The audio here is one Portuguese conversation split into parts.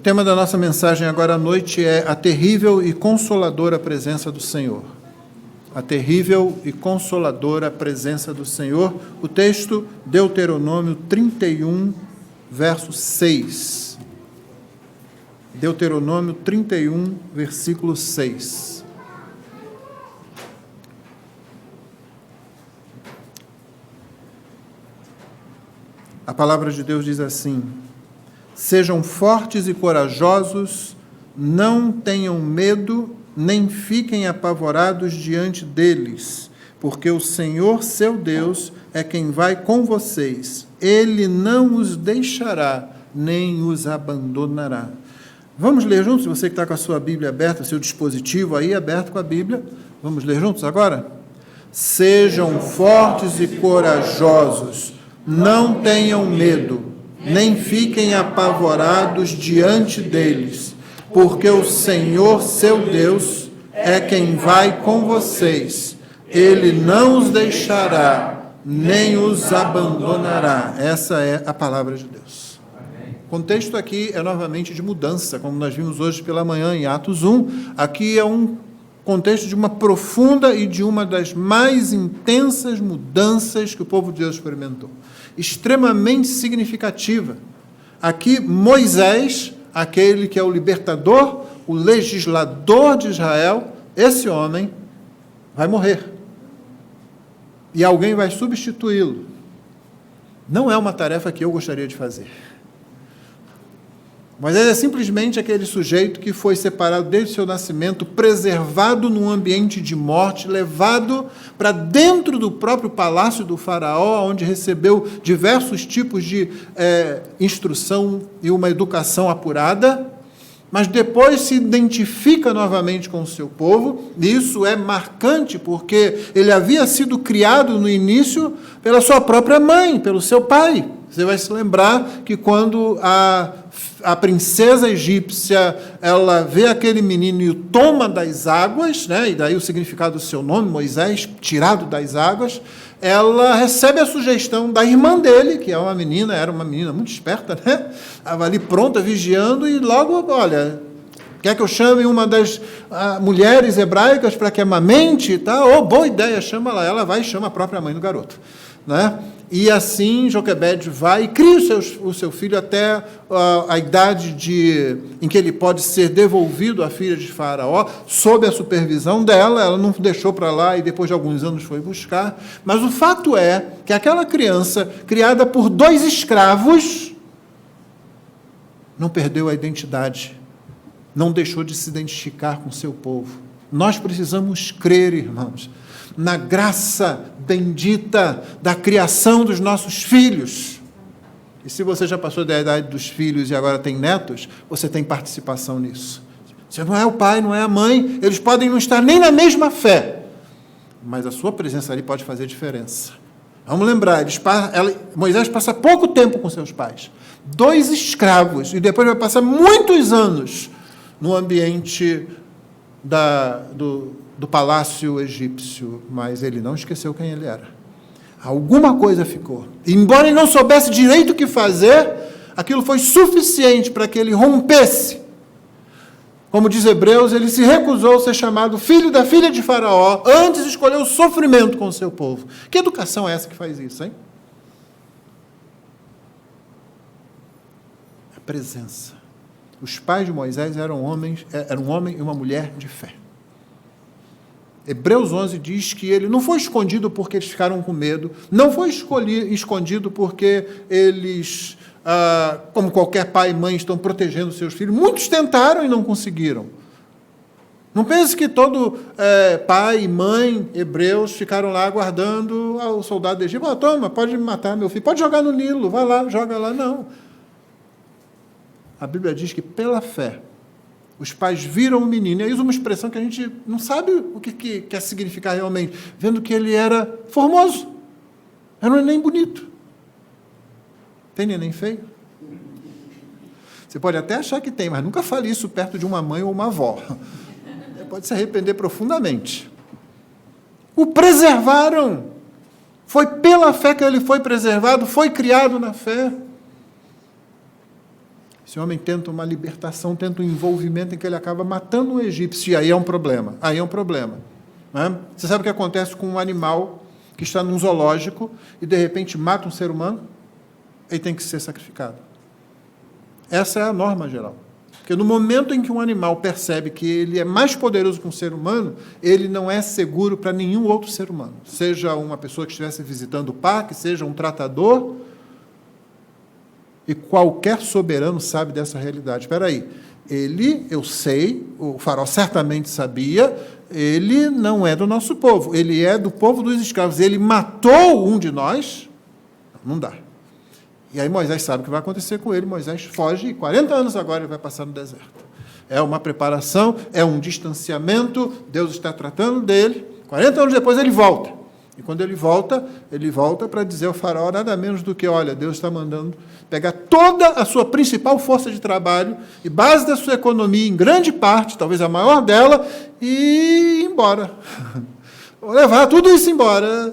O tema da nossa mensagem agora à noite é a terrível e consoladora presença do Senhor. A terrível e consoladora presença do Senhor. O texto, Deuteronômio 31, verso 6. Deuteronômio 31, versículo 6. A palavra de Deus diz assim: sejam fortes e corajosos, não tenham medo, nem fiquem apavorados diante deles, porque o Senhor, seu Deus, é quem vai com vocês. Ele não os deixará, nem os abandonará. Vamos ler juntos? Você que está com a sua Bíblia aberta, seu dispositivo aí aberto com a Bíblia. Vamos ler juntos agora? Sejam fortes e corajosos, não tenham medo, nem fiquem apavorados diante deles, porque o Senhor, seu Deus, é quem vai com vocês. Ele não os deixará, nem os abandonará. Essa é a palavra de Deus. O contexto aqui é novamente de mudança, como nós vimos hoje pela manhã em Atos 1. Aqui é um contexto de uma profunda e de uma das mais intensas mudanças que o povo de Deus experimentou. Extremamente significativa. Aqui, Moisés, aquele que é o libertador, o legislador de Israel, esse homem vai morrer. E alguém vai substituí-lo. Não é uma tarefa que eu gostaria de fazer. Moisés é simplesmente aquele sujeito que foi separado desde o seu nascimento, preservado num ambiente de morte, levado para dentro do próprio palácio do faraó, onde recebeu diversos tipos de instrução e uma educação apurada, mas depois se identifica novamente com o seu povo, e isso é marcante porque ele havia sido criado no início pela sua própria mãe, pelo seu pai. Você vai se lembrar que quando a princesa egípcia, ela vê aquele menino e o toma das águas, né, e daí o significado do seu nome, Moisés, tirado das águas, ela recebe a sugestão da irmã dele, que era uma menina muito esperta, né? Estava ali pronta, vigiando, e logo, olha, quer que eu chame uma das mulheres hebraicas para que amamente? Tá? Oh, boa ideia, chama ela vai e chama a própria mãe do garoto. Né? E assim Joquebede vai e cria o seu filho até a idade em que ele pode ser devolvido à filha de Faraó, sob a supervisão dela. Ela não deixou para lá e depois de alguns anos foi buscar. Mas o fato é que aquela criança, criada por 2 escravos, não perdeu a identidade, não deixou de se identificar com o seu povo. Nós precisamos crer, irmãos, na graça bendita da criação dos nossos filhos. E se você já passou da idade dos filhos e agora tem netos, você tem participação nisso. Você não é o pai, não é a mãe, eles podem não estar nem na mesma fé, mas a sua presença ali pode fazer diferença. Vamos lembrar, Moisés passa pouco tempo com seus pais, 2 escravos, e depois vai passar muitos anos no ambiente do palácio egípcio, mas ele não esqueceu quem ele era. Alguma coisa ficou. E, embora ele não soubesse direito o que fazer, aquilo foi suficiente para que ele rompesse. Como diz Hebreus, ele se recusou a ser chamado filho da filha de Faraó, antes escolheu o sofrimento com o seu povo. Que educação é essa que faz isso, hein? A presença. Os pais de Moisés eram um homem e uma mulher de fé. Hebreus 11 diz que ele não foi escondido porque eles ficaram com medo, não foi escondido porque eles, como qualquer pai e mãe, estão protegendo seus filhos. Muitos tentaram e não conseguiram. Não pense que todo pai e mãe hebreus ficaram lá aguardando o soldado do Egito. Toma, pode matar meu filho, pode jogar no Nilo, vai lá, joga lá. Não. A Bíblia diz que pela fé, os pais viram o menino, e aí usa uma expressão que a gente não sabe o que quer significar realmente, vendo que ele era formoso, era um neném bonito. Tem neném feio? Você pode até achar que tem, mas nunca fale isso perto de uma mãe ou uma avó. Você pode se arrepender profundamente. O preservaram. Foi pela fé que ele foi preservado, foi criado na fé. Esse homem tenta uma libertação, tenta um envolvimento em que ele acaba matando um egípcio, e aí é um problema. Aí é um problema. Né? Você sabe o que acontece com um animal que está num zoológico e, de repente, mata um ser humano? Ele tem que ser sacrificado. Essa é a norma geral. Porque no momento em que um animal percebe que ele é mais poderoso que um ser humano, ele não é seguro para nenhum outro ser humano. Seja uma pessoa que estivesse visitando o parque, seja um tratador, e qualquer soberano sabe dessa realidade. Espera aí, eu sei, o Faraó certamente sabia, ele não é do nosso povo, ele é do povo dos escravos. Ele matou um de nós, não dá. E aí Moisés sabe o que vai acontecer com ele, Moisés foge, e 40 anos agora ele vai passar no deserto. É uma preparação, é um distanciamento, Deus está tratando dele, 40 anos depois ele volta. E quando ele volta para dizer ao Faraó nada menos do que, olha, Deus está mandando pegar toda a sua principal força de trabalho e base da sua economia, em grande parte, talvez a maior dela, e ir embora. Vou levar tudo isso embora.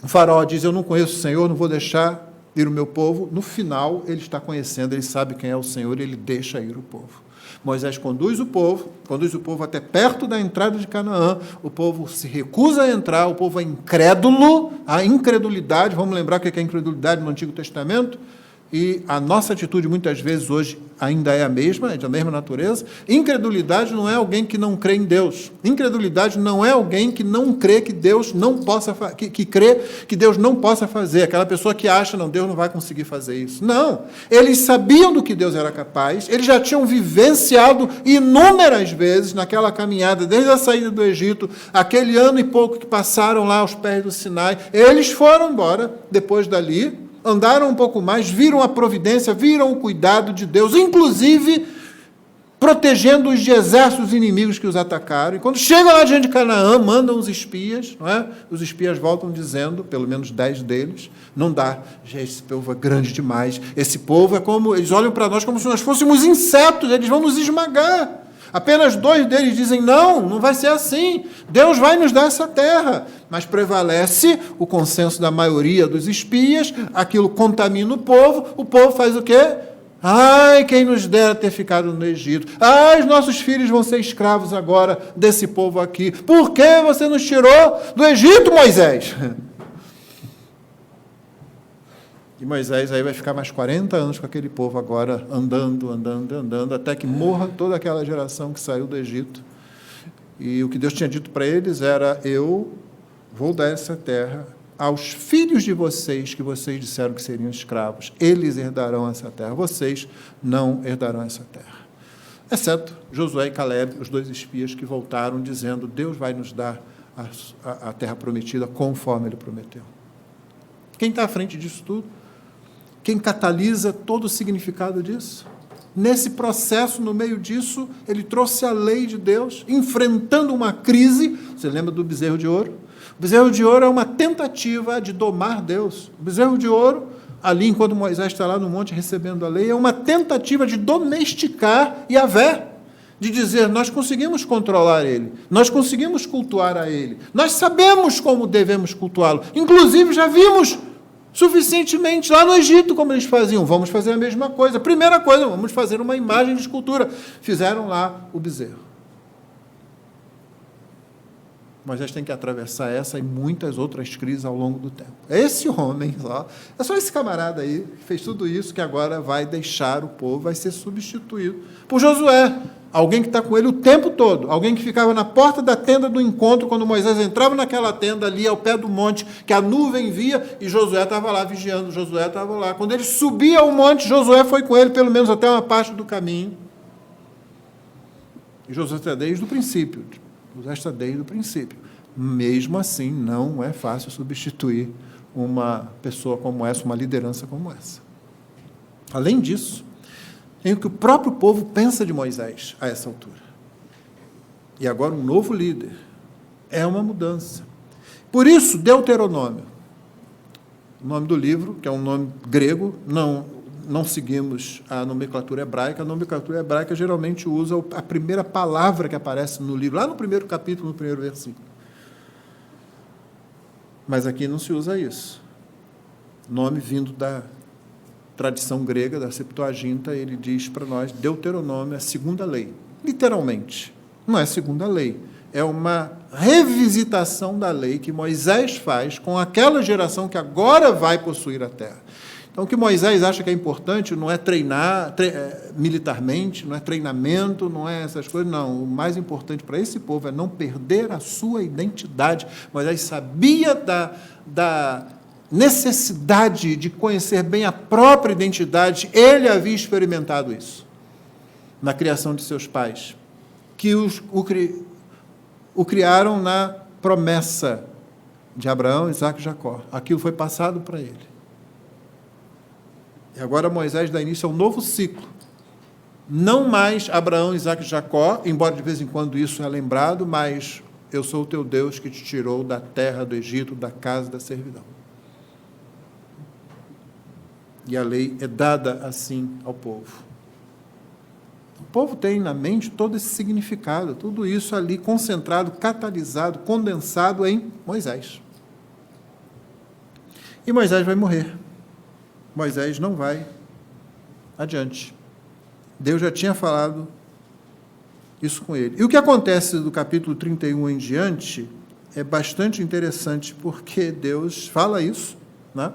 O Faraó diz, eu não conheço o Senhor, não vou deixar ir o meu povo. No final, ele está conhecendo, ele sabe quem é o Senhor, ele deixa ir o povo. Moisés conduz o povo até perto da entrada de Canaã, o povo se recusa a entrar, o povo é incrédulo, a incredulidade, vamos lembrar o que é incredulidade no Antigo Testamento, e a nossa atitude muitas vezes hoje ainda é a mesma, é da mesma natureza. Incredulidade não é alguém que não crê em Deus. Incredulidade não é alguém que não crê que Deus não possa, que crê que Deus não possa fazer. Aquela pessoa que acha, não, Deus não vai conseguir fazer isso. Não. Eles sabiam do que Deus era capaz, eles já tinham vivenciado inúmeras vezes naquela caminhada, desde a saída do Egito, aquele ano e pouco que passaram lá aos pés do Sinai. Eles foram embora, depois dali, andaram um pouco mais, viram a providência, viram o cuidado de Deus, inclusive protegendo-os de exércitos inimigos que os atacaram. E quando chegam lá diante de Canaã, mandam os espias, não é? Os espias voltam dizendo, pelo menos 10 deles, não dá, esse povo é grande demais, esse povo é como, eles olham para nós como se nós fôssemos insetos, eles vão nos esmagar. Apenas 2 deles dizem, não vai ser assim, Deus vai nos dar essa terra. Mas prevalece o consenso da maioria dos espias, aquilo contamina o povo faz o quê? Ai, quem nos dera ter ficado no Egito. Ai, os nossos filhos vão ser escravos agora desse povo aqui. Por que você nos tirou do Egito, Moisés? E Moisés aí vai ficar mais 40 anos com aquele povo agora, andando, até que morra toda aquela geração que saiu do Egito. E o que Deus tinha dito para eles era, eu vou dar essa terra aos filhos de vocês, que vocês disseram que seriam escravos. Eles herdarão essa terra, vocês não herdarão essa terra. Exceto Josué e Caleb, os 2 espias que voltaram dizendo, Deus vai nos dar a terra prometida conforme Ele prometeu. Quem está à frente disso tudo? Quem catalisa todo o significado disso? Nesse processo, no meio disso, ele trouxe a lei de Deus, enfrentando uma crise. Você lembra do bezerro de ouro? O bezerro de ouro é uma tentativa de domar Deus. O bezerro de ouro, ali enquanto Moisés está lá no monte recebendo a lei, é uma tentativa de domesticar Yahvé, de dizer, nós conseguimos controlar Ele, nós conseguimos cultuar a Ele, nós sabemos como devemos cultuá-lo, inclusive já vimos suficientemente lá no Egito como eles faziam, vamos fazer a mesma coisa. Primeira coisa, vamos fazer uma imagem de escultura. Fizeram lá o bezerro. Moisés tem que atravessar essa e muitas outras crises ao longo do tempo. Esse homem, é só esse camarada aí, que fez tudo isso, que agora vai deixar o povo, vai ser substituído por Josué, alguém que está com ele o tempo todo, alguém que ficava na porta da tenda do encontro, quando Moisés entrava naquela tenda ali, ao pé do monte, que a nuvem via, e Josué estava lá vigiando, Josué estava lá. Quando ele subia ao monte, Josué foi com ele, pelo menos até uma parte do caminho. E Josué está desde o princípio. Josué está desde o princípio. Mesmo assim, não é fácil substituir uma pessoa como essa, uma liderança como essa. Além disso, tem o que o próprio povo pensa de Moisés a essa altura. E agora um novo líder. É uma mudança. Por isso, Deuteronômio, o nome do livro, que é um nome grego, não seguimos a nomenclatura hebraica. A nomenclatura hebraica geralmente usa a primeira palavra que aparece no livro, lá no primeiro capítulo, no primeiro versículo. Mas aqui não se usa isso. Nome vindo tradição grega, da Septuaginta, ele diz para nós, Deuteronômio, a segunda lei. Literalmente, não é segunda lei, é uma revisitação da lei que Moisés faz com aquela geração que agora vai possuir a terra. Então, o que Moisés acha que é importante não é treinar militarmente, não é treinamento, não é essas coisas, não. O mais importante para esse povo é não perder a sua identidade. Moisés sabia da necessidade de conhecer bem a própria identidade, ele havia experimentado isso na criação de seus pais, que o criaram na promessa de Abraão, Isaque e Jacó. Aquilo foi passado para ele. E agora Moisés dá início a um novo ciclo. Não mais Abraão, Isaque e Jacó, embora de vez em quando isso é lembrado, mas eu sou o teu Deus que te tirou da terra do Egito, da casa da servidão. E a lei é dada assim ao povo. O povo tem na mente todo esse significado, tudo isso ali concentrado, catalisado, condensado em Moisés. E Moisés vai morrer. Moisés não vai adiante. Deus já tinha falado isso com ele. E o que acontece do capítulo 31 em diante é bastante interessante, porque Deus fala isso, né,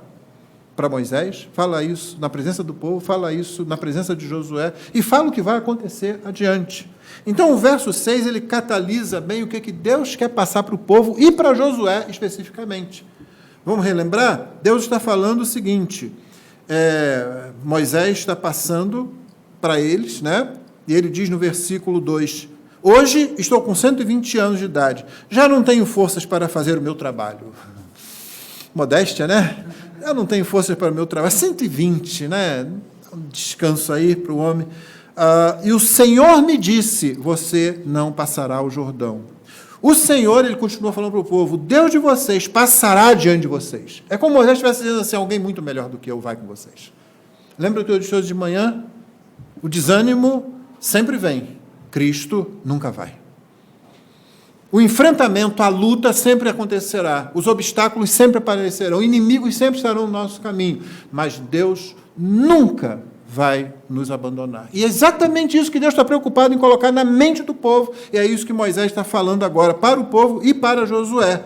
para Moisés, fala isso na presença do povo, fala isso na presença de Josué, e fala o que vai acontecer adiante. Então, o verso 6, ele catalisa bem o que Deus quer passar para o povo e para Josué especificamente. Vamos relembrar? Deus está falando o seguinte, Moisés está passando para eles, né? E ele diz no versículo 2, hoje estou com 120 anos de idade, já não tenho forças para fazer o meu trabalho. Modéstia, né? Eu não tenho forças para o meu trabalho. 120, né? Um descanso aí para o homem. E o Senhor me disse, você não passará o Jordão. O Senhor, ele continua falando para o povo, Deus de vocês passará diante de vocês. É como Moisés estivesse dizendo assim, alguém muito melhor do que eu vai com vocês. Lembra que eu disse hoje de manhã? O desânimo sempre vem, Cristo nunca vai. O enfrentamento, a luta sempre acontecerá, os obstáculos sempre aparecerão, inimigos sempre estarão no nosso caminho, mas Deus nunca vai nos abandonar. E é exatamente isso que Deus está preocupado em colocar na mente do povo, e é isso que Moisés está falando agora para o povo e para Josué.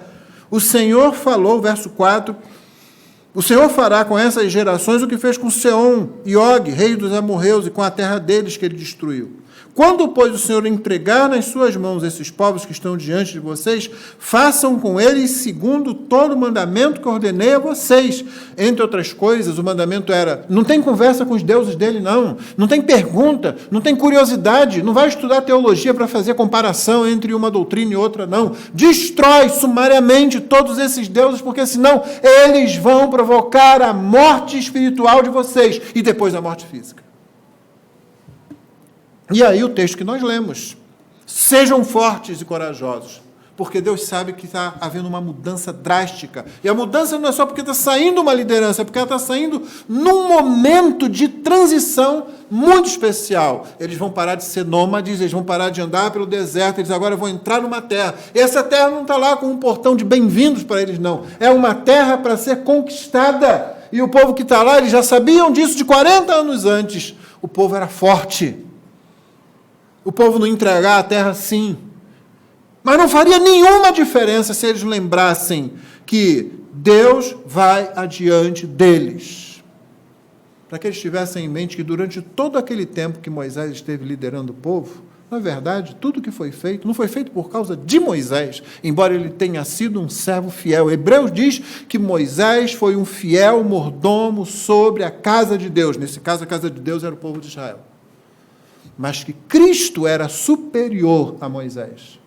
O Senhor falou, verso 4, o Senhor fará com essas gerações o que fez com Seom e Og, rei dos amorreus, e com a terra deles que ele destruiu. Quando, pois, o Senhor entregar nas suas mãos esses povos que estão diante de vocês, façam com eles segundo todo o mandamento que ordenei a vocês. Entre outras coisas, o mandamento era, não tem conversa com os deuses dele, não tem pergunta, não tem curiosidade, não vai estudar teologia para fazer comparação entre uma doutrina e outra, não. Destrói sumariamente todos esses deuses, porque senão eles vão provocar a morte espiritual de vocês e depois a morte física. E aí o texto que nós lemos, sejam fortes e corajosos, porque Deus sabe que está havendo uma mudança drástica, e a mudança não é só porque está saindo uma liderança, é porque ela está saindo num momento de transição muito especial. Eles vão parar de ser nômades, eles vão parar de andar pelo deserto, eles agora vão entrar numa terra, e essa terra não está lá com um portão de bem-vindos para eles, não, é uma terra para ser conquistada, e o povo que está lá, eles já sabiam disso de 40 anos antes, o povo era forte, o povo não entregar a terra, sim. Mas não faria nenhuma diferença se eles lembrassem que Deus vai adiante deles. Para que eles tivessem em mente que durante todo aquele tempo que Moisés esteve liderando o povo, na verdade, tudo que foi feito, não foi feito por causa de Moisés, embora ele tenha sido um servo fiel. Hebreus diz que Moisés foi um fiel mordomo sobre a casa de Deus. Nesse caso, a casa de Deus era o povo de Israel. Mas que Cristo era superior a Moisés.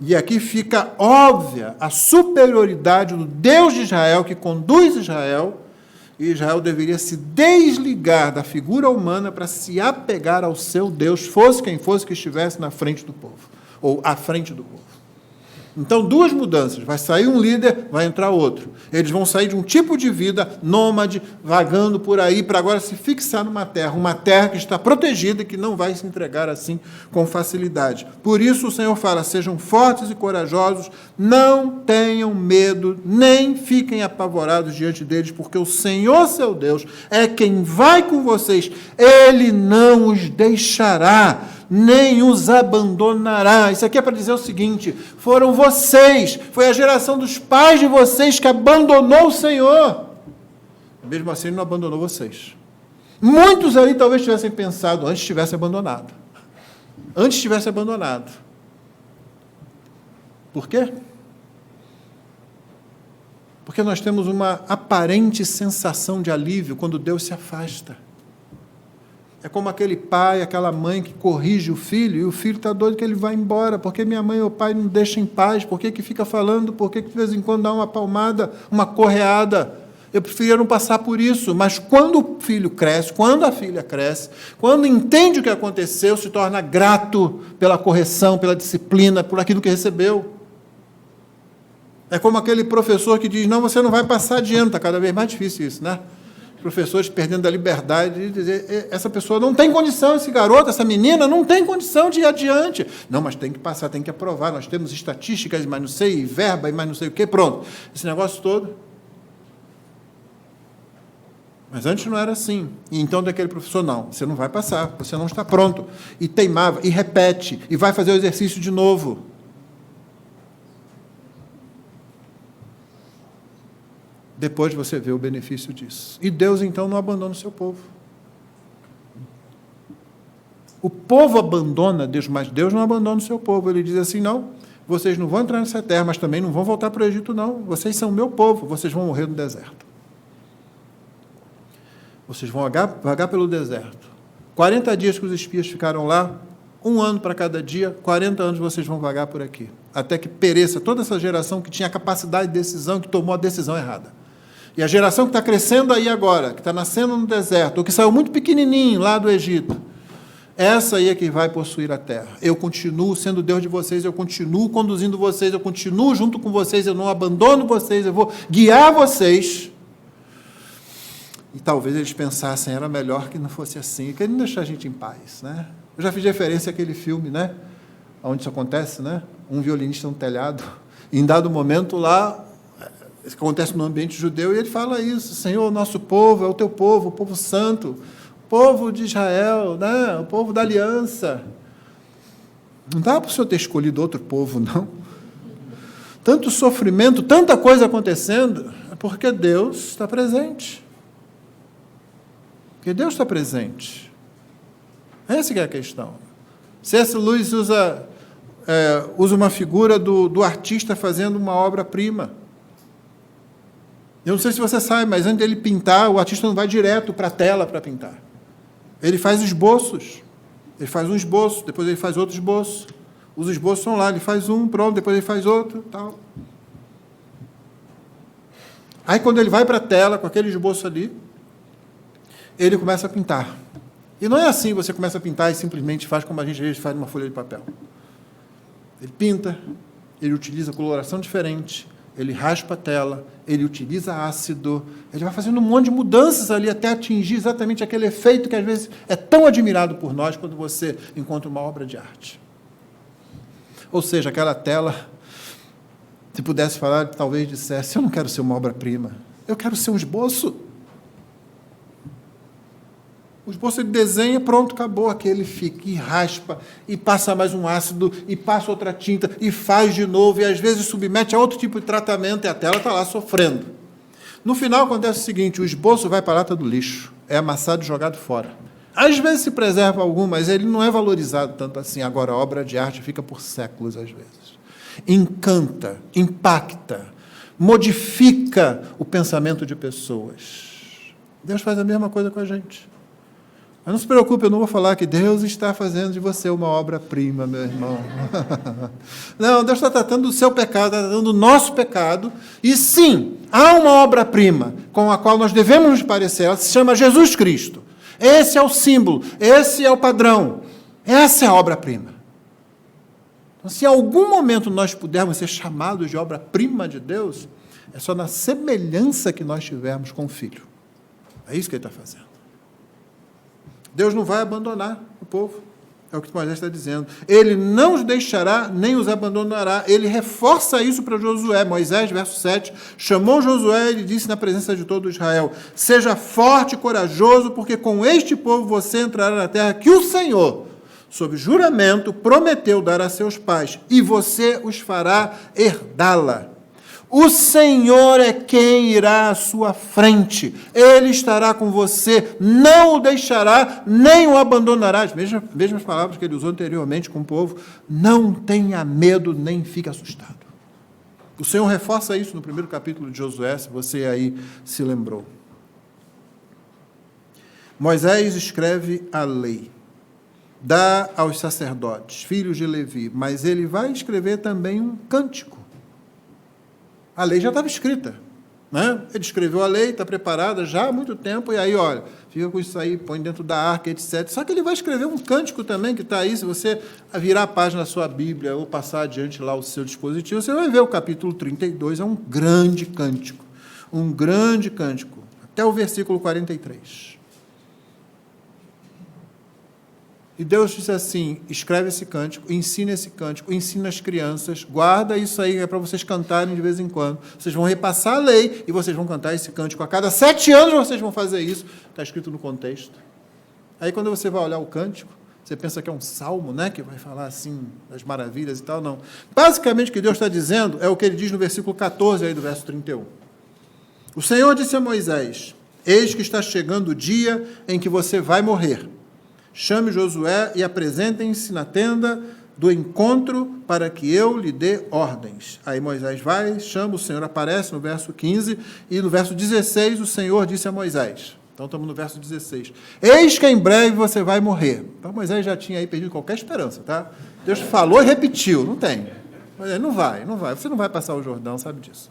E aqui fica óbvia a superioridade do Deus de Israel, que conduz Israel, e Israel deveria se desligar da figura humana para se apegar ao seu Deus, fosse quem fosse que estivesse na frente do povo, ou à frente do povo. Então, duas mudanças. Vai sair um líder, vai entrar outro. Eles vão sair de um tipo de vida nômade, vagando por aí, para agora se fixar numa terra. Uma terra que está protegida e que não vai se entregar assim com facilidade. Por isso o Senhor fala, sejam fortes e corajosos, não tenham medo, nem fiquem apavorados diante deles, porque o Senhor, seu Deus, é quem vai com vocês. Ele não os deixará, nem os abandonará. Isso aqui é para dizer o seguinte, foram vocês, foi a geração dos pais de vocês que abandonou o Senhor. Mesmo assim, ele não abandonou vocês. Muitos ali talvez tivessem pensado, antes tivesse abandonado. Antes tivesse abandonado. Por quê? Porque nós temos uma aparente sensação de alívio quando Deus se afasta. É como aquele pai, aquela mãe que corrige o filho, e o filho está doido que ele vai embora, porque minha mãe ou pai não deixa em paz, por que fica falando, por que de vez em quando dá uma palmada, uma correada. Eu preferia não passar por isso, mas quando o filho cresce, quando a filha cresce, quando entende o que aconteceu, se torna grato pela correção, pela disciplina, por aquilo que recebeu. É como aquele professor que diz, não, você não vai passar de ano, está cada vez mais difícil isso, né? Professores perdendo a liberdade de dizer, essa pessoa não tem condição, esse garoto, essa menina não tem condição de ir adiante. Não, mas tem que passar, tem que aprovar, nós temos estatísticas, mas não sei, e verba, e mais não sei o quê, pronto. Esse negócio todo. Mas antes não era assim. E então daquele professor, não, você não vai passar, você não está pronto. E teimava, e repete, e vai fazer o exercício de novo. Depois você vê o benefício disso. E Deus, então, não abandona o seu povo. O povo abandona Deus, mas Deus não abandona o seu povo. Ele diz assim, não, vocês não vão entrar nessa terra, mas também não vão voltar para o Egito, não. Vocês são meu povo, vocês vão morrer no deserto. Vocês vão vagar pelo deserto. 40 dias que os espias ficaram lá, 1 ano para cada dia, 40 anos vocês vão vagar por aqui. Até que pereça toda essa geração que tinha a capacidade de decisão, que tomou a decisão errada. E a geração que está crescendo aí agora, que está nascendo no deserto, ou que saiu muito pequenininho lá do Egito, essa aí é que vai possuir a terra. Eu continuo sendo Deus de vocês, eu continuo conduzindo vocês, eu continuo junto com vocês, eu não abandono vocês, eu vou guiar vocês. E talvez eles pensassem, era melhor que não fosse assim, que ele não deixar a gente em paz, né? Eu já fiz referência àquele filme, né? Onde isso acontece, né? Um violinista no telhado, e em dado momento lá, isso acontece no ambiente judeu, e ele fala isso, Senhor, nosso povo é o teu povo, o povo santo, o povo de Israel, né? O povo da aliança. Não dá para o Senhor ter escolhido outro povo, não. Tanto sofrimento, tanta coisa acontecendo, é porque Deus está presente. Porque Deus está presente. Essa que é a questão. C.S. Lewis usa uma figura do artista fazendo uma obra-prima. Eu não sei se você sabe, mas antes dele pintar, o artista não vai direto para a tela para pintar. Ele faz esboços. Ele faz um esboço, depois ele faz outro esboço. Os esboços são lá, ele faz um, pronto, depois ele faz outro, tal. Aí, quando ele vai para a tela, com aquele esboço ali, ele começa a pintar. E não é assim, você começa a pintar e simplesmente faz como a gente às vezes faz numa folha de papel. Ele pinta, ele utiliza coloração diferente, ele raspa a tela, ele utiliza ácido, ele vai fazendo um monte de mudanças ali até atingir exatamente aquele efeito que às vezes é tão admirado por nós quando você encontra uma obra de arte. Ou seja, aquela tela, se pudesse falar, talvez dissesse, eu não quero ser uma obra-prima, eu quero ser um esboço. O esboço ele desenha, pronto, acabou. Aqui ele fica e raspa, e passa mais um ácido, e passa outra tinta, e faz de novo, e às vezes submete a outro tipo de tratamento, e a tela está lá sofrendo. No final acontece o seguinte, o esboço vai para a lata do lixo, é amassado e jogado fora. Às vezes se preserva algum, mas ele não é valorizado tanto assim. Agora, a obra de arte fica por séculos, às vezes. Encanta, impacta, modifica o pensamento de pessoas. Deus faz a mesma coisa com a gente. Mas não se preocupe, eu não vou falar que Deus está fazendo de você uma obra-prima, meu irmão. Não, Deus está tratando do seu pecado, está tratando do nosso pecado. E sim, há uma obra-prima com a qual nós devemos nos parecer. Ela se chama Jesus Cristo. Esse é o símbolo, esse é o padrão. Essa é a obra-prima. Então, se em algum momento nós pudermos ser chamados de obra-prima de Deus, é só na semelhança que nós tivermos com o Filho. É isso que ele está fazendo. Deus não vai abandonar o povo. É o que Moisés está dizendo. Ele não os deixará, nem os abandonará. Ele reforça isso para Josué. Moisés, verso 7, chamou Josué e lhe disse na presença de todo Israel: seja forte e corajoso, porque com este povo você entrará na terra que o Senhor, sob juramento, prometeu dar a seus pais, e você os fará herdá-la. O Senhor é quem irá à sua frente. Ele estará com você, não o deixará, nem o abandonará. As mesmas palavras que ele usou anteriormente com o povo. Não tenha medo, nem fique assustado. O Senhor reforça isso no primeiro capítulo de Josué, se você aí se lembrou. Moisés escreve a lei, dá aos sacerdotes, filhos de Levi, mas ele vai escrever também um cântico. A lei já estava escrita, né? Ele escreveu a lei, está preparada já há muito tempo, e aí, olha, fica com isso aí, põe dentro da arca, etc. Só que ele vai escrever um cântico também, que está aí, se você virar a página da sua Bíblia, ou passar adiante lá o seu dispositivo, você vai ver o capítulo 32, é um grande cântico, até o versículo 43. E Deus disse assim: escreve esse cântico, ensina as crianças, guarda isso aí, é para vocês cantarem de vez em quando. Vocês vão repassar a lei e vocês vão cantar esse cântico. A cada 7 anos vocês vão fazer isso. Está escrito no contexto. Aí quando você vai olhar o cântico, você pensa que é um salmo, né, que vai falar assim das maravilhas e tal, não. Basicamente o que Deus está dizendo é o que ele diz no versículo 14 aí do verso 31. O Senhor disse a Moisés: eis que está chegando o dia em que você vai morrer. Chame Josué e apresentem-se na tenda do encontro para que eu lhe dê ordens. Aí Moisés vai, chama, o Senhor aparece no verso 15, e no verso 16 o Senhor disse a Moisés. Então estamos no verso 16. Eis que em breve você vai morrer. Então Moisés já tinha aí perdido qualquer esperança, tá? Deus falou e repetiu, não tem. Não vai, você não vai passar o Jordão, sabe disso.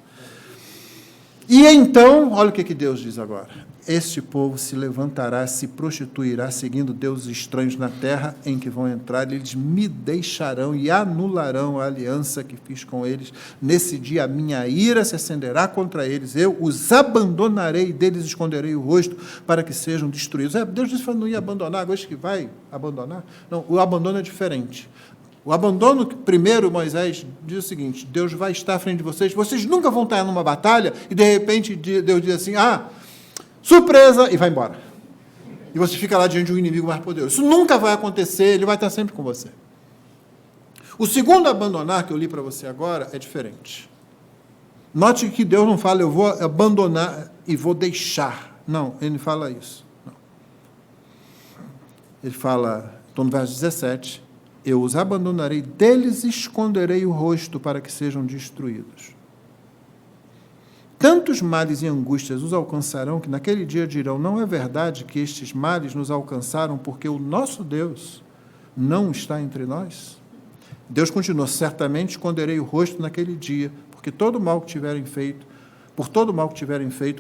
E então, olha o que Deus diz agora: este povo se levantará, se prostituirá, seguindo deuses estranhos na terra em que vão entrar, eles me deixarão e anularão a aliança que fiz com eles. Nesse dia a minha ira se acenderá contra eles, eu os abandonarei e deles esconderei o rosto para que sejam destruídos. Deus disse que não ia abandonar, agora que vai abandonar? Não, o abandono é diferente. O abandono, primeiro, Moisés diz o seguinte: Deus vai estar à frente de vocês, vocês nunca vão estar numa batalha, e de repente Deus diz assim: surpresa, e vai embora. E você fica lá diante de um inimigo mais poderoso. Isso nunca vai acontecer, ele vai estar sempre com você. O segundo abandonar, que eu li para você agora, é diferente. Note que Deus não fala: eu vou abandonar e vou deixar. Não, ele fala isso. Não. Ele fala, estou no verso 17, eu os abandonarei, deles esconderei o rosto para que sejam destruídos. Tantos males e angústias os alcançarão que naquele dia dirão: não é verdade que estes males nos alcançaram porque o nosso Deus não está entre nós? Deus continuou: certamente esconderei o rosto naquele dia, porque todo mal que tiverem feito,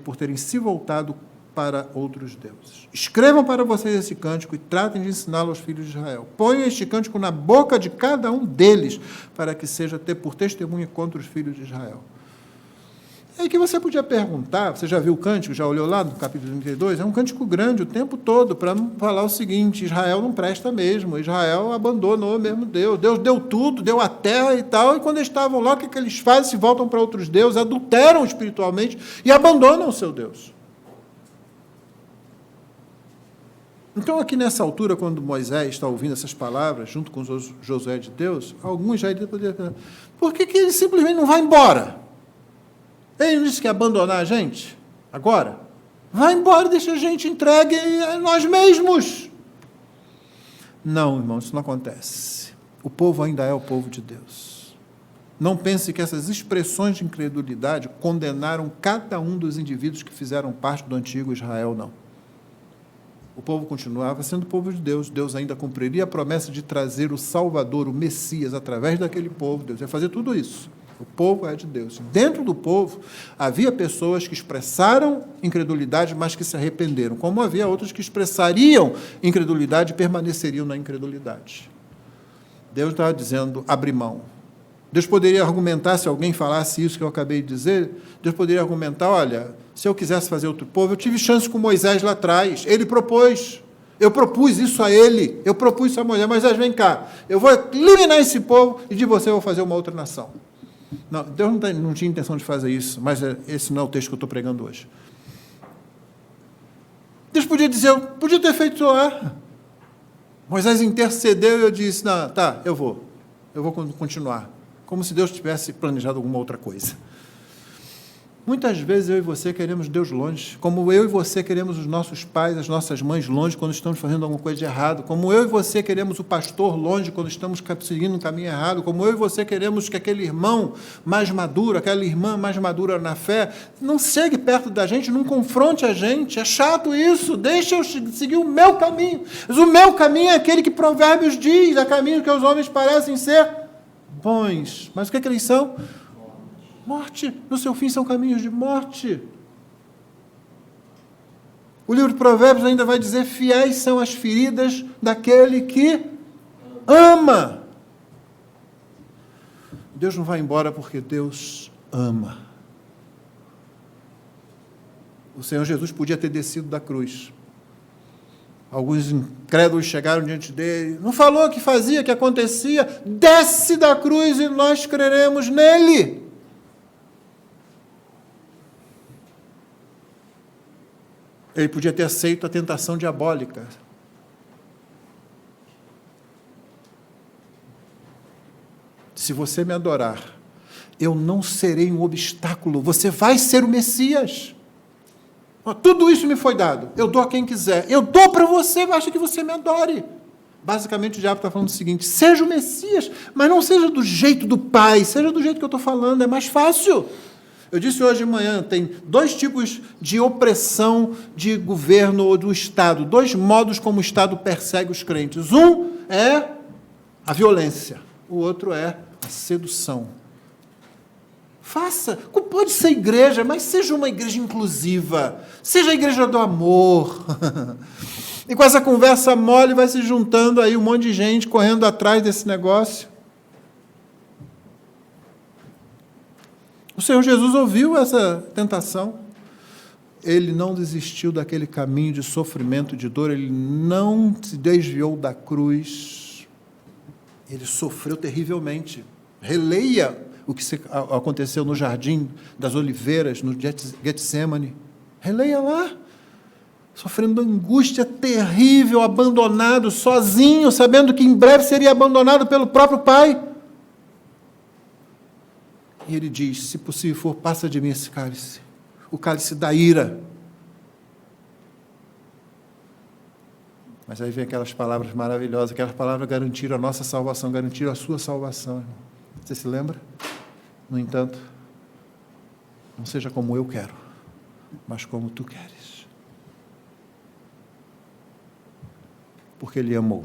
por terem se voltado para outros deuses. Escrevam para vocês esse cântico e tratem de ensiná-lo aos filhos de Israel. Ponham este cântico na boca de cada um deles, para que seja por testemunha contra os filhos de Israel. É que você podia perguntar, você já viu o cântico, já olhou lá no capítulo 32? É um cântico grande o tempo todo, para falar o seguinte: Israel não presta mesmo, Israel abandonou mesmo Deus. Deus deu tudo, deu a terra e tal, e quando eles estavam lá, o que eles fazem? Se voltam para outros deuses, adulteram espiritualmente e abandonam o seu Deus. Então, aqui nessa altura, quando Moisés está ouvindo essas palavras, junto com Josué de Deus, alguns já poderiam pensar: por que ele simplesmente não vai embora? Ele não disse que ia abandonar a gente? Agora? Vai embora e deixa a gente entregue a nós mesmos. Não, irmão, isso não acontece. O povo ainda é o povo de Deus. Não pense que essas expressões de incredulidade condenaram cada um dos indivíduos que fizeram parte do antigo Israel, não. O povo continuava sendo o povo de Deus. Deus ainda cumpriria a promessa de trazer o Salvador, o Messias, através daquele povo. Deus ia fazer tudo isso. O povo é de Deus. Dentro do povo, havia pessoas que expressaram incredulidade, mas que se arrependeram, como havia outros que expressariam incredulidade e permaneceriam na incredulidade. Deus estava dizendo, abre mão. Deus poderia argumentar, se alguém falasse isso que eu acabei de dizer, Deus poderia argumentar, olha, se eu quisesse fazer outro povo, eu tive chance com Moisés lá atrás, ele propôs, eu propus isso a ele, eu propus isso a Moisés, Moisés, vem cá, eu vou eliminar esse povo e de você eu vou fazer uma outra nação. Não, Deus não tinha intenção de fazer isso, mas esse não é o texto que eu estou pregando hoje. Deus podia dizer, eu podia ter feito lá. Moisés intercedeu e eu disse, não, tá, eu vou continuar. Como se Deus tivesse planejado alguma outra coisa. Muitas vezes eu e você queremos Deus longe, como eu e você queremos os nossos pais, as nossas mães longe quando estamos fazendo alguma coisa de errado, como eu e você queremos o pastor longe quando estamos seguindo um caminho errado, como eu e você queremos que aquele irmão mais maduro, aquela irmã mais madura na fé, não chegue perto da gente, não confronte a gente, é chato isso, deixa eu seguir o meu caminho, mas o meu caminho é aquele que Provérbios diz, é caminho que os homens parecem ser bons, mas o que é que eles são? Morte, no seu fim são caminhos de morte. O livro de Provérbios ainda vai dizer, fiéis são as feridas daquele que ama. Deus não vai embora porque Deus ama. O Senhor Jesus podia ter descido da cruz. Alguns incrédulos chegaram diante dele, não falou o que fazia, o que acontecia, desce da cruz e nós creremos nele. Ele podia ter aceito a tentação diabólica. Se você me adorar, eu não serei um obstáculo, você vai ser o Messias. Tudo isso me foi dado, eu dou a quem quiser, eu dou para você, basta que você me adore. Basicamente o diabo está falando o seguinte, seja o Messias, mas não seja do jeito do Pai, seja do jeito que eu estou falando, é mais fácil. Eu disse hoje de manhã, tem dois tipos de opressão de governo ou do Estado, dois modos como o Estado persegue os crentes. Um é a violência, o outro é a sedução. Faça, pode ser igreja, mas seja uma igreja inclusiva, seja a igreja do amor. E com essa conversa mole vai se juntando aí um monte de gente correndo atrás desse negócio. O Senhor Jesus ouviu essa tentação, ele não desistiu daquele caminho de sofrimento, de dor, ele não se desviou da cruz, ele sofreu terrivelmente. Releia o que aconteceu no Jardim das Oliveiras, no Getsemane, releia lá, sofrendo angústia terrível, abandonado, sozinho, sabendo que em breve seria abandonado pelo próprio Pai. E ele diz, se possível for, passa de mim esse cálice, o cálice da ira. Mas aí vem aquelas palavras maravilhosas, aquelas palavras garantiram a nossa salvação, garantiram a sua salvação. Irmão. Você se lembra? No entanto, não seja como eu quero, mas como tu queres. Porque ele amou.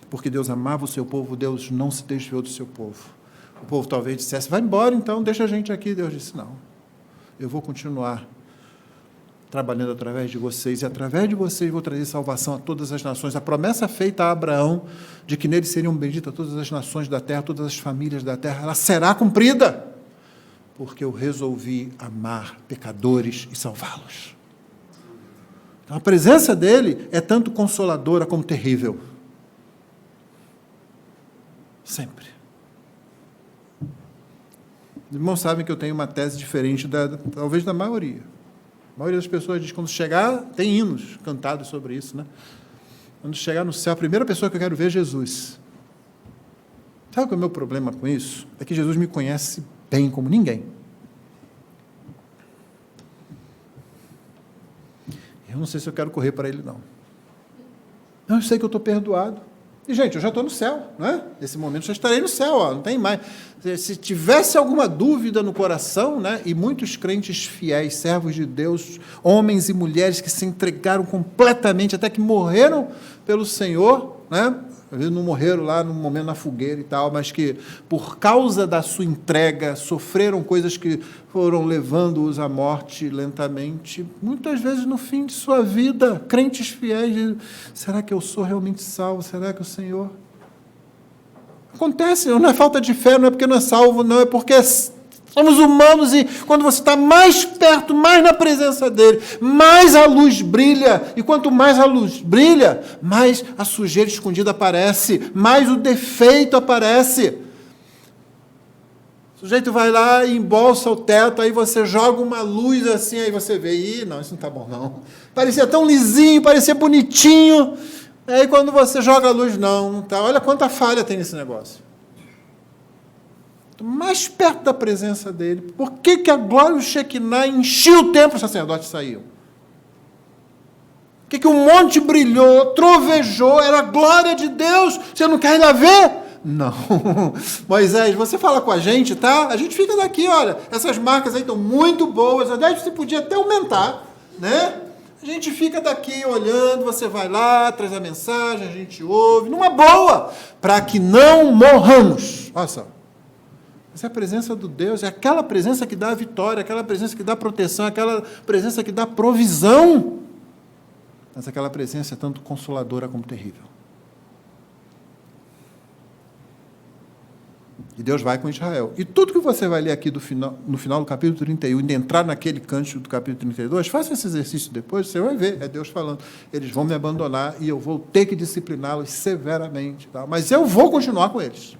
Porque Deus amava o seu povo, Deus não se desviou do seu povo. O povo talvez dissesse, vai embora então, deixa a gente aqui. Deus disse, não, eu vou continuar trabalhando através de vocês, e através de vocês vou trazer salvação a todas as nações. A promessa feita a Abraão, de que nele seriam benditas todas as nações da terra, todas as famílias da terra, ela será cumprida, porque eu resolvi amar pecadores e salvá-los. Então, a presença dele é tanto consoladora como terrível. Sempre. Os irmãos sabem que eu tenho uma tese diferente, talvez da maioria. A maioria das pessoas diz que quando chegar, tem hinos cantados sobre isso, né? Quando chegar no céu, a primeira pessoa que eu quero ver é Jesus. Sabe qual é o meu problema com isso? É que Jesus me conhece bem como ninguém. Eu não sei se eu quero correr para ele, não. Eu sei que eu estou perdoado. E, gente, eu já estou no céu, não é? Nesse momento já estarei no céu, ó, não tem mais. Se tivesse alguma dúvida no coração, né, e muitos crentes fiéis, servos de Deus, homens e mulheres que se entregaram completamente, até que morreram pelo Senhor, né? Às vezes não morreram lá no momento na fogueira e tal, mas que por causa da sua entrega sofreram coisas que foram levando-os à morte lentamente, muitas vezes no fim de sua vida, crentes fiéis, será que eu sou realmente salvo? Será que o Senhor... Acontece, não é falta de fé, não é porque não é salvo, não, é porque somos humanos e quando você está mais perto, mais na presença dele, mais a luz brilha. E quanto mais a luz brilha, mais a sujeira escondida aparece, mais o defeito aparece. O sujeito vai lá e embolsa o teto, aí você joga uma luz assim, aí você vê, ih, não, isso não está bom não. Parecia tão lisinho, parecia bonitinho. Aí quando você joga a luz, não está. Olha quanta falha tem nesse negócio. Mais perto da presença dele. Por que a glória do Shekinah encheu o templo, os sacerdotes saíam? Por que o monte brilhou, trovejou, era a glória de Deus? Você não quer ir lá ver? Não. Moisés, você fala com a gente, tá? A gente fica daqui, olha, essas marcas aí estão muito boas, aliás, você podia até aumentar, né? A gente fica daqui olhando, você vai lá, traz a mensagem, a gente ouve, numa boa, para que não morramos. Olha só. Essa é a presença do Deus, é aquela presença que dá a vitória, aquela presença que dá proteção, aquela presença que dá provisão. Mas aquela presença é tanto consoladora como terrível. E Deus vai com Israel. E tudo que você vai ler aqui no final do capítulo 31, e entrar naquele cântico do capítulo 32, faça esse exercício depois, você vai ver, é Deus falando, eles vão me abandonar e eu vou ter que discipliná-los severamente. Tá? Mas eu vou continuar com eles.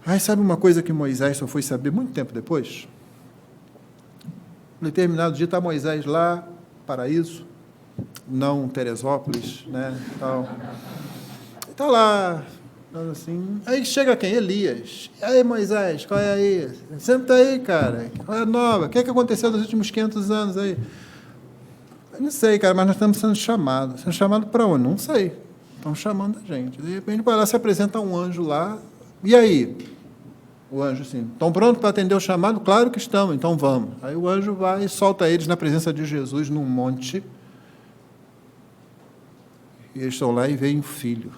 Aí sabe uma coisa que Moisés só foi saber muito tempo depois? No determinado dia está Moisés lá, paraíso, não Teresópolis, né, tal. Está lá, assim, aí chega quem? Elias. E aí, Moisés, qual é aí? Senta aí, cara, qual é a nova? O que aconteceu nos últimos 500 anos aí? Eu não sei, cara, mas nós estamos sendo chamados. Sendo chamados para onde? Não sei. Estão chamando a gente. De repente, vai lá, se apresenta um anjo lá, e aí? O anjo assim, estão prontos para atender o chamado? Claro que estamos, então vamos. Aí o anjo vai e solta eles na presença de Jesus num monte. E eles estão lá e veem o filho.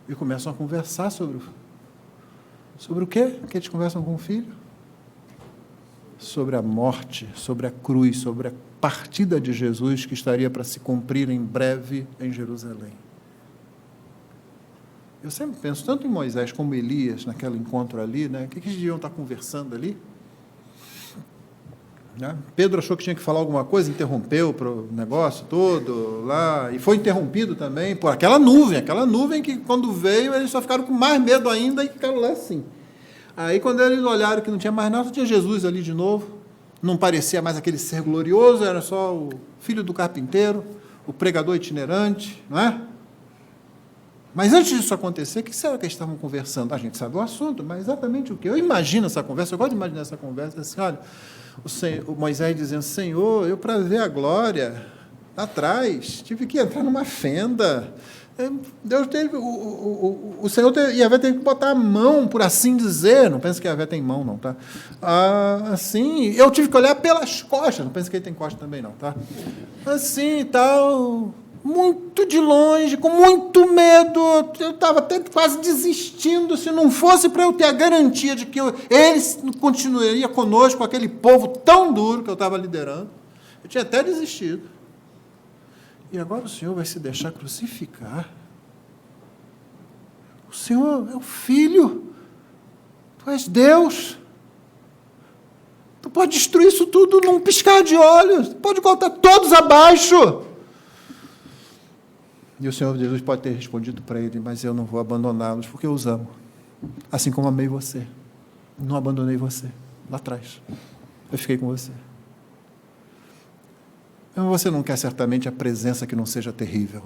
E começam a conversar sobre o quê? Que eles conversam com o filho? Sobre a morte, sobre a cruz, sobre a partida de Jesus que estaria para se cumprir em breve em Jerusalém. Eu sempre penso, tanto em Moisés como Elias, naquele encontro ali, né? O que eles deviam estar conversando ali? Né? Pedro achou que tinha que falar alguma coisa, interrompeu o negócio todo lá, e foi interrompido também por aquela nuvem que quando veio eles só ficaram com mais medo ainda e ficaram lá assim. Aí quando eles olharam que não tinha mais nada, só tinha Jesus ali de novo, não parecia mais aquele ser glorioso, era só o filho do carpinteiro, o pregador itinerante, não é? Mas antes disso acontecer, o que será que eles estavam conversando? A gente sabe o assunto, mas exatamente o quê? Eu imagino essa conversa, eu gosto de imaginar essa conversa, assim, olha, o Moisés dizendo, Senhor, eu para ver a glória, lá atrás, tive que entrar numa fenda, Deus teve, o Senhor Yahvé teve que botar a mão, por assim dizer, não pensa que Yahvé tem mão, não, tá? Assim, eu tive que olhar pelas costas, não pensa que ele tem costas também, não, tá? Assim e tal, muito de longe, com muito medo, eu estava até quase desistindo, se não fosse para eu ter a garantia de que ele continuaria conosco, aquele povo tão duro que eu estava liderando, eu tinha até desistido. E agora o Senhor vai se deixar crucificar? O Senhor é o Filho, Tu és Deus, Tu pode destruir isso tudo num piscar de olhos, pode colocar todos abaixo. E o Senhor Jesus pode ter respondido para ele, mas eu não vou abandoná-los, porque eu os amo. Assim como amei você. Não abandonei você, lá atrás. Eu fiquei com você. Você não quer certamente a presença que não seja terrível.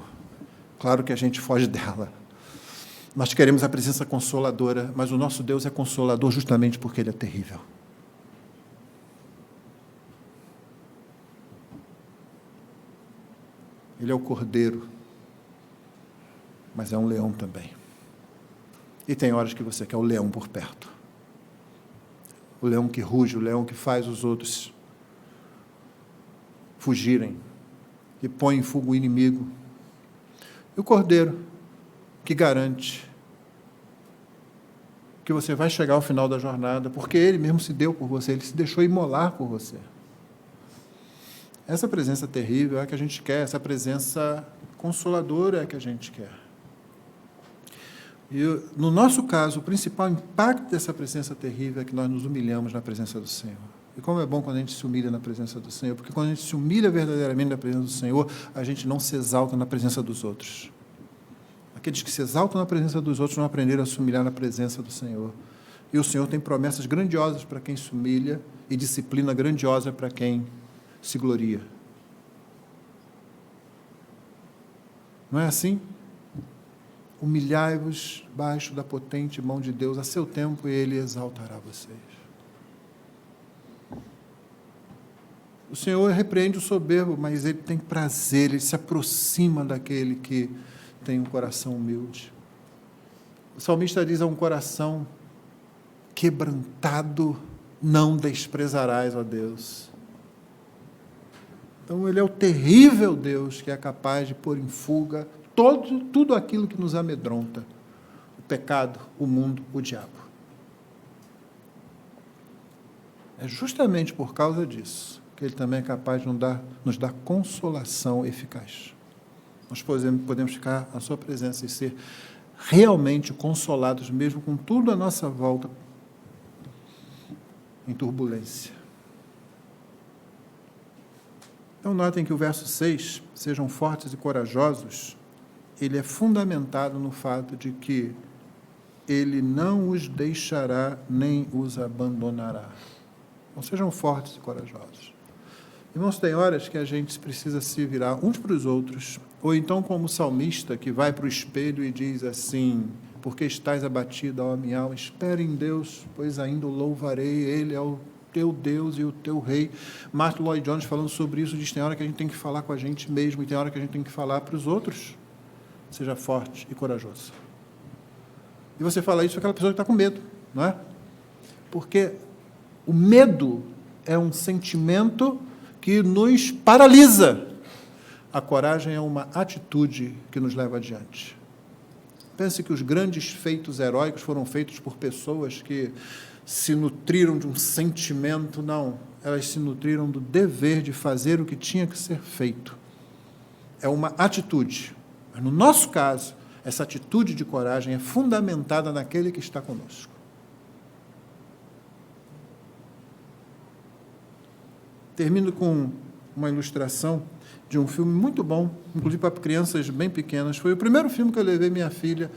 Claro que a gente foge dela. Nós queremos a presença consoladora, mas o nosso Deus é consolador justamente porque Ele é terrível. Ele é o Cordeiro, mas é um leão também. E tem horas que você quer o leão por perto. O leão que ruge, o leão que faz os outros fugirem, que põe em fuga o inimigo. E o Cordeiro, que garante que você vai chegar ao final da jornada, porque Ele mesmo se deu por você, Ele se deixou imolar por você. Essa presença terrível é a que a gente quer, essa presença consoladora é a que a gente quer. E, no nosso caso, o principal impacto dessa presença terrível é que nós nos humilhamos na presença do Senhor. E como é bom quando a gente se humilha na presença do Senhor, porque quando a gente se humilha verdadeiramente na presença do Senhor, a gente não se exalta na presença dos outros. Aqueles que se exaltam na presença dos outros não aprenderam a se humilhar na presença do Senhor. E o Senhor tem promessas grandiosas para quem se humilha e disciplina grandiosa para quem se gloria. Não é assim? Humilhai-vos baixo da potente mão de Deus, a seu tempo Ele exaltará vocês. O Senhor repreende o soberbo, mas Ele tem prazer, Ele se aproxima daquele que tem um coração humilde. O salmista diz: a um coração quebrantado não desprezarás, ó Deus. Então, Ele é o terrível Deus que é capaz de pôr em fuga tudo aquilo que nos amedronta: o pecado, o mundo, o diabo. É justamente por causa disso que Ele também é capaz de nos dar consolação eficaz. Nós podemos ficar na sua presença e ser realmente consolados, mesmo com tudo à nossa volta em turbulência. Então, notem que o verso 6, sejam fortes e corajosos, ele é fundamentado no fato de que Ele não os deixará nem os abandonará. Então, sejam fortes e corajosos. Irmãos, tem horas que a gente precisa se virar uns para os outros, ou então como o salmista que vai para o espelho e diz assim: porque estás abatida, ó minha alma, espere em Deus, pois ainda o louvarei, Ele é o teu Deus e o teu Rei. Martin Lloyd Jones, falando sobre isso, diz: tem hora que a gente tem que falar com a gente mesmo e tem hora que a gente tem que falar para os outros. Seja forte e corajoso. E você fala isso para aquela pessoa que está com medo, não é? Porque o medo é um sentimento que nos paralisa. A coragem é uma atitude que nos leva adiante. Pense que os grandes feitos heróicos foram feitos por pessoas que se nutriram de um sentimento, não. Elas se nutriram do dever de fazer o que tinha que ser feito. É uma atitude. Mas, no nosso caso, essa atitude de coragem é fundamentada naquele que está conosco. Termino com uma ilustração de um filme muito bom, inclusive para crianças bem pequenas. Foi o primeiro filme que eu levei minha filha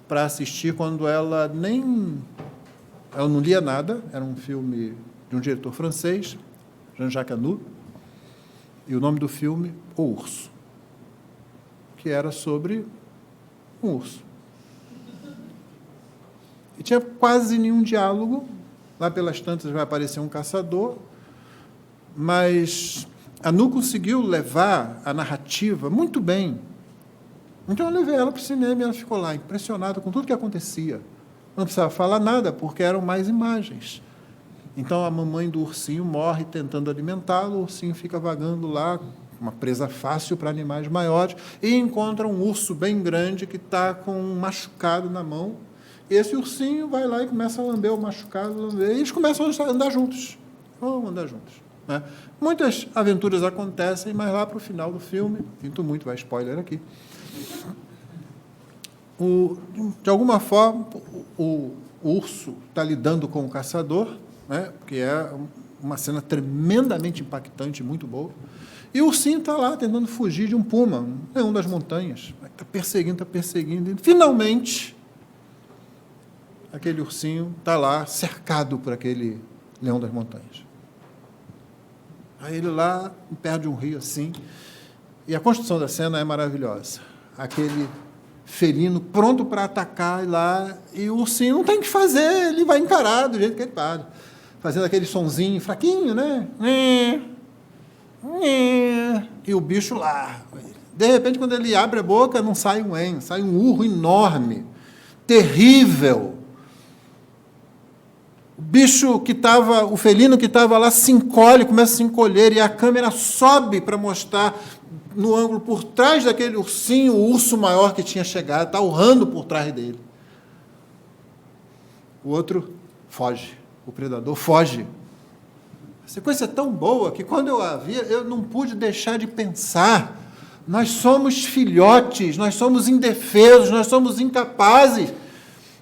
para assistir quando ela não lia nada. Era um filme de um diretor francês, Jean-Jacques Annou, e o nome do filme, O Urso, que era sobre um urso. E tinha quase nenhum diálogo. Lá pelas tantas vai aparecer um caçador, mas Anu conseguiu levar a narrativa muito bem. Então eu levei ela para o cinema e ela ficou lá, impressionada com tudo que acontecia. Não precisava falar nada, porque eram mais imagens. Então a mamãe do ursinho morre tentando alimentá-lo, o ursinho fica vagando lá, uma presa fácil para animais maiores, e encontra um urso bem grande que está com um machucado na mão. Esse ursinho vai lá e começa a lamber o machucado, e eles começam a andar juntos. Vão andar juntos. Né? Muitas aventuras acontecem, mas lá para o final do filme, sinto muito, vai spoiler aqui, de alguma forma, o urso está lidando com o caçador, né? Que é uma cena tremendamente impactante, muito boa, e o ursinho está lá tentando fugir de um puma, um leão das montanhas, está perseguindo, e finalmente aquele ursinho está lá cercado por aquele leão das montanhas. Aí ele lá, perto de um rio assim, e a construção da cena é maravilhosa. Aquele felino pronto para atacar lá, e o ursinho não tem o que fazer, ele vai encarar do jeito que ele para, fazendo aquele sonzinho fraquinho, né? E o bicho lá. De repente, quando ele abre a boca, não sai um en, sai um urro enorme, terrível. O felino que estava lá se encolhe, começa a se encolher, e a câmera sobe para mostrar no ângulo por trás daquele ursinho, o urso maior que tinha chegado, está urrando por trás dele. O outro foge, o predador foge. A sequência é tão boa que quando eu a vi, eu não pude deixar de pensar: nós somos filhotes, nós somos indefesos, nós somos incapazes.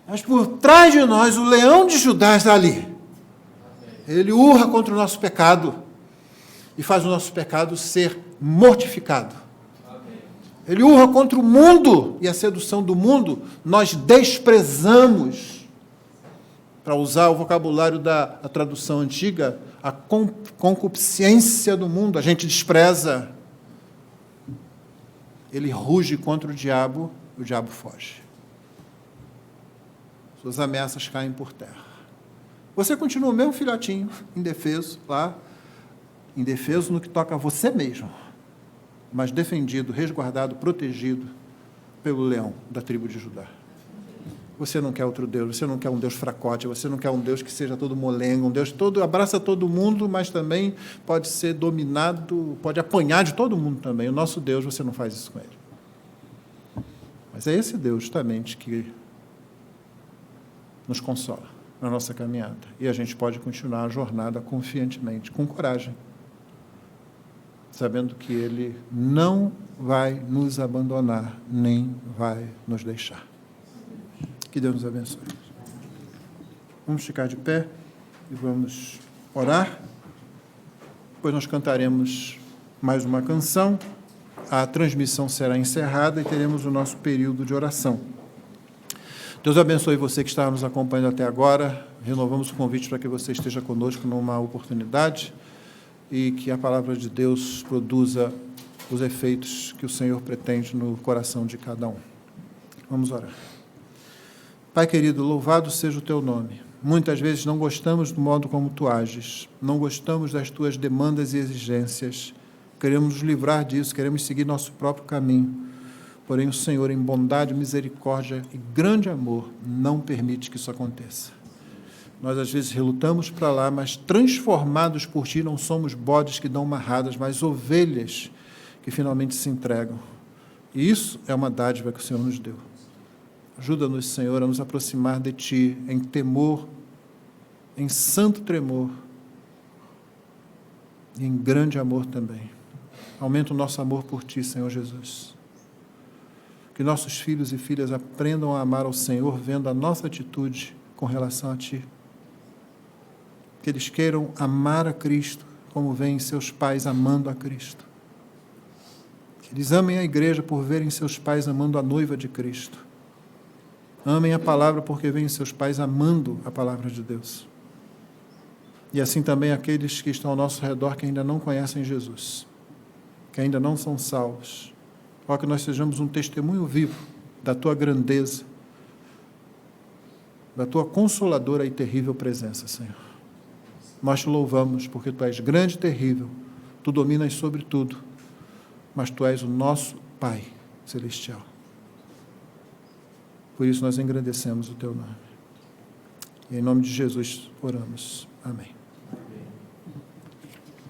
Mas por trás de nós, o leão de Judá está ali. Ele urra contra o nosso pecado e faz o nosso pecado ser mortificado. Ele urra contra o mundo e a sedução do mundo nós desprezamos. Para usar o vocabulário da tradução antiga, a concupiscência do mundo, a gente despreza. Ele ruge contra o diabo foge. Suas ameaças caem por terra. Você continua o mesmo filhotinho, indefeso, lá, indefeso no que toca a você mesmo, mas defendido, resguardado, protegido pelo leão da tribo de Judá. Você não quer outro Deus, você não quer um Deus fracote, você não quer um Deus que seja todo molengo, um Deus que abraça todo mundo, mas também pode ser dominado, pode apanhar de todo mundo também. O nosso Deus, você não faz isso com ele. Mas é esse Deus, justamente, que nos consola na nossa caminhada. E a gente pode continuar a jornada confiantemente, com coragem, sabendo que Ele não vai nos abandonar, nem vai nos deixar. Que Deus nos abençoe. Vamos ficar de pé e vamos orar. Depois nós cantaremos mais uma canção, a transmissão será encerrada e teremos o nosso período de oração. Deus abençoe você que está nos acompanhando até agora. Renovamos o convite para que você esteja conosco numa oportunidade e que a palavra de Deus produza os efeitos que o Senhor pretende no coração de cada um. Vamos orar. Pai querido, louvado seja o teu nome. Muitas vezes não gostamos do modo como tu ages, não gostamos das tuas demandas e exigências, queremos nos livrar disso, queremos seguir nosso próprio caminho. Porém, o Senhor, em bondade, misericórdia e grande amor, não permite que isso aconteça. Nós, às vezes, relutamos para lá, mas transformados por Ti, não somos bodes que dão marradas, mas ovelhas que finalmente se entregam. E isso é uma dádiva que o Senhor nos deu. Ajuda-nos, Senhor, a nos aproximar de Ti em temor, em santo tremor e em grande amor também. Aumenta o nosso amor por Ti, Senhor Jesus. Que nossos filhos e filhas aprendam a amar ao Senhor vendo a nossa atitude com relação a Ti. Que eles queiram amar a Cristo como veem seus pais amando a Cristo. Que eles amem a igreja por verem seus pais amando a noiva de Cristo. Amem a palavra porque veem seus pais amando a palavra de Deus. E assim também aqueles que estão ao nosso redor que ainda não conhecem Jesus, que ainda não são salvos. Ó, que nós sejamos um testemunho vivo da Tua grandeza, da Tua consoladora e terrível presença, Senhor. Nós Te louvamos porque Tu és grande e terrível, Tu dominas sobre tudo, mas Tu és o nosso Pai celestial. Por isso nós engrandecemos o Teu nome. E em nome de Jesus oramos. Amém.